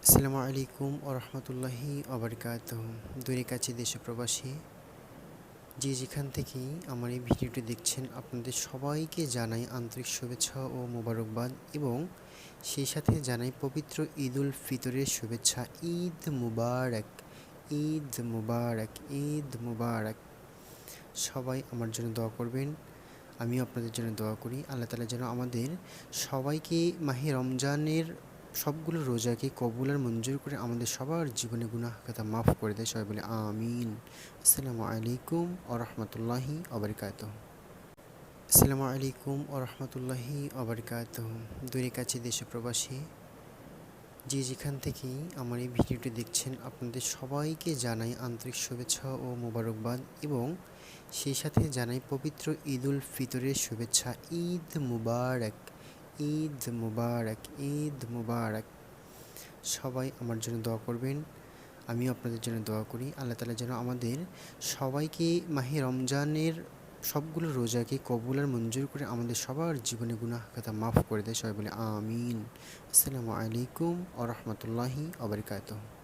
আসসালামু আলাইকুম রহমতুল্লাহি ওবারকাতুহু। দূরে কাছে দেশে প্রবাসী যে যেখান থেকেই আমার এই ভিডিওটি দেখছেন, আপনাদের সবাইকে জানাই আন্তরিক শুভেচ্ছা ও মোবারকবাদ, এবং সেই সাথে জানাই পবিত্র ঈদ উল ফিতরের শুভেচ্ছা। ঈদ মুবারক, ঈদ মুবারক, ঈদ মুবারক। সবাই আমার জন্য দোয়া করবেন, আমিও আপনাদের জন্য দোয়া করি। আল্লাহ তাআলা যেন আমাদের সবাইকে মাহে রমজানের সবগুলো রোজাকে কবুল আর মঞ্জুর করে আমাদের সবার জীবনে গুনাহ খাতা মাফ করে দেয়। সবাই বলে আমিন। আসসালামু আলাইকুম রহমতুল্লাহি ওবারকাতুহু। আসসালামু আলাইকুম রহমতুল্লাহি ওবারকাতুহু। দূরে কাছে দেশে প্রবাসী যে যেখান থেকেই আমার এই ভিডিওটি দেখছেন, আপনাদের সবাইকে জানাই আন্তরিক শুভেচ্ছা ও মোবারকবাদ, এবং সেই সাথে জানাই পবিত্র ঈদ উল ফিতরের শুভেচ্ছা। ঈদ মুবারক, ঈদ মুবারক, ঈদ মুবারক। সবাই আমার জন্য দোয়া করবেন, আমিও আপনাদের জন্য দোয়া করি। আল্লাহ তাআলা যেন আমাদের সবাইকে মাহে রমজানের সবগুলো রোজাকে কবুল আর মঞ্জুর করে আমাদের সবার জীবনে গুনাহ খাতা মাফ করে দেয়। সবাই বলে আমিন। আসসালামু আলাইকুম রহমতুল্লাহি ওবারকাতুহু।